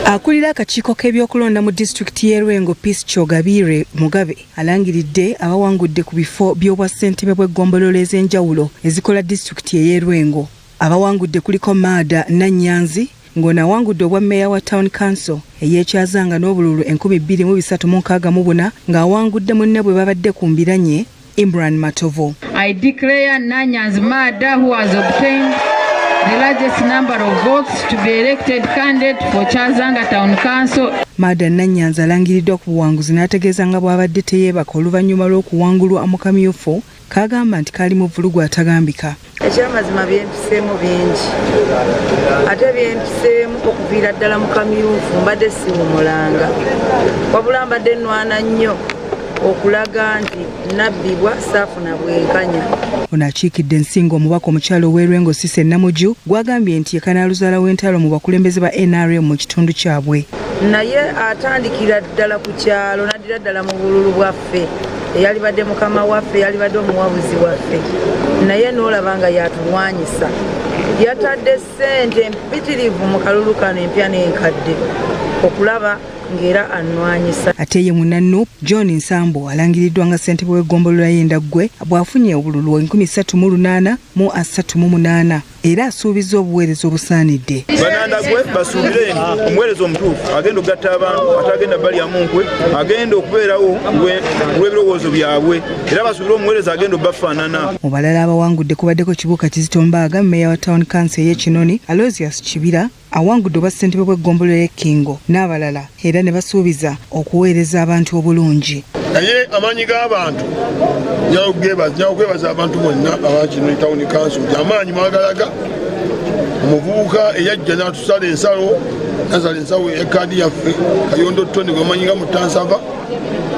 Akulira akakiiko k'ebyokulonda mu disitulikiti y'e Lwengo Peace Kyogabire Mugabe alangiridde abawangudde ku bifo by'obwassentebe bw'eggombolola ez'enjawulo ezikola disitulikiti y'e Lwengo. Abawangudde kuliko Maada Nanyanzi ng'ono awangudde obwa mmeeya wa Town Council eyeekyazanga n'obululu 2364 ng'awangudde munne bwe babadde ku mbiranye Imran Matovo. I declare Nanyanzi Maada, who has obtained the largest number of votes, to be elected candidate for Kyazanga Town Council. Maada Nanyanzi alangiriddwa ku buwanguzi n'ategeeza nga bw'abadde teyeebaka oluvannyuma lw'okuwangulwa mu kamyufu kagamba nti kali mu vulugu atagambika. Ekyamazima byempiseemu bingi ate byempiseemu okuviira ddala mu kamyufu mbadde siwumulanga wabula mbadde nnwana nnyo okulaga nti nabbibwa saafuna bwenkanya. Ono akiikidde ensingo omubaka omukyalo w'e Lwengo Cissy Namuju gwagambye nti yekanaaluzaala w'entalo mu bakulembeze ba NRM mu kitundu kyabwe. Naye atandikira ddala ku kyalo naddira ddala mu bululu bwaffe eyalibadde mukama waffe yalibadde omuwabuzi waffe naye n'olaba nga yatulwanyisa yatadde ssente mpitirivu mu kalulu kano empya n'enkadde okulaba ngera anwanyisa. Ate ye munanno John Nsambo alangiriddwa nga ssentebe w'eggombolola y'Endaggwe bw'afunye obululu 3838 era asuubiza obuweereza obusaanidde. Banandaggwe basuubire omuweereza omutuufu agenda okugatta abantu atagenda bali amunkwe agenda okubeerawo lw'ebirowoozo byabwe era basuubire omuweereza agenda obbafaanana. Mu balala abawangudde kubaddeko Kibuuka Kizito Mbaaga, mmeeya wa Town Council y'Ekinoni, Aloysius Kibira awangudde obwa ssentebe bw'eggombolola y'e Kingo n'abalala era ne basuubiza okuweereza abantu obulungi. Naye amaanyi g'abantu nyakwebaza abantu bonna abakino Town Council amaanyi mwagalaga omuvubuka eyajja n'atusala ensalo nasala ensawo ekkaadi yaffe Kayondo Tony gwamanyi nga Mutansava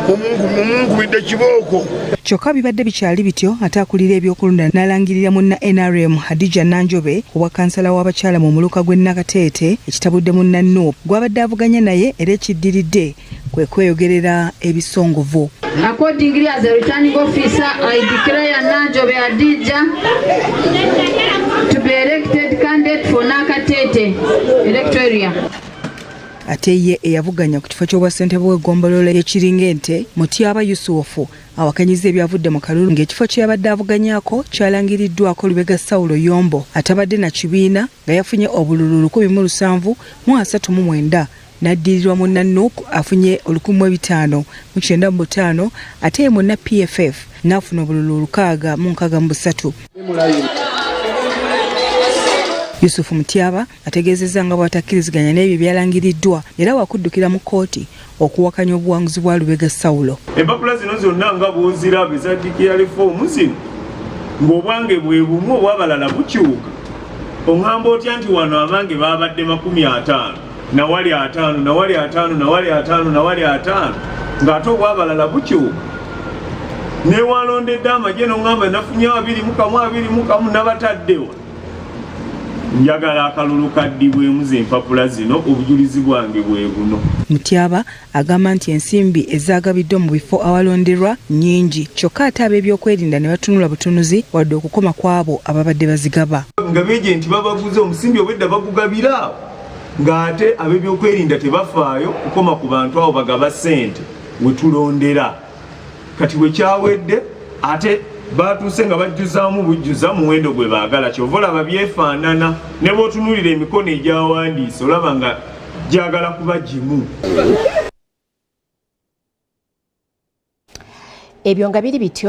omungubidde kibooko. Kyokka bibadde bikyali bityo ate akulira ebyokulonda n'alangirira munna NRM Hadija Nanjobe obwa kansala w'abakyala mu muluka gw'e Nakateete ekitabudde munna Nuupu gwabadde avuganya naye era ekiddiridde kwe kweyogerera ebisongovu. Accordingly, as a returning officer, I declare Nanjobe Hadija to be elected candidate for Nakateete electoral area. Ate ye eyavuganya ku kifo ky'obwassentebe bw'eggombolola y'Ekiringente Mutyaba Yusufu awakanyiza ebyavudde mu kalulu ng'ekifo kye yabadde avuganyaako kyalangiriddwako Lubega Saulo Yombo atabadde na kibiina nga yafunye obululu 1739 n'addirirwa munna Nuupu afunye 1595 ate ye munna PFF n'afuna obululu 663. Yusufu Mutyaba ategeezezza nga bw'atakkiriziganya n'ebyo byalangiriddwa era wakuddukira mu kkooti okuwakanya obuwanguzi bwa Lubega Saulo. Empapula zino zonna nga bw'oziraba ezaddikiya lifoomu zino ng'obwange bwe bumu obw'abalala bukyuka oŋŋamba otya nti wano abange baabadde 50 nawali 5 nawali 5 nawali 5 nawali 5 ng'ate obw'abalala bukyuka newalondedde amagye n'oŋŋamba nafunye 21 n'abataddewa. Njagala akalulu kaddibwemu z'empapula zino obujulizi bwange bwe buno. Mutyaba agamba nti ensimbi ezaagabiddwa mu bifo awalonderwa nnyingi kyokka ate ab'ebyokwerinda ne batunula butunuzi wadde okukoma kw'abo ababadde bazigaba. Nga beejenti babaguze omusimbi obwedda bagugabira awo ng'ate ab'ebyokwerinda tebafaayo kukoma ku bantu abo bagaba ssente we tulondera. Kati we kyawedde ate batuuse nga bajjuzaamu bujjuza muwendo gwe baagala kyova olaba byefaanana ne bw'otunuulira emikono egyawandiise olaba nga gyagala kuba gimu. Ebyo nga biri bityo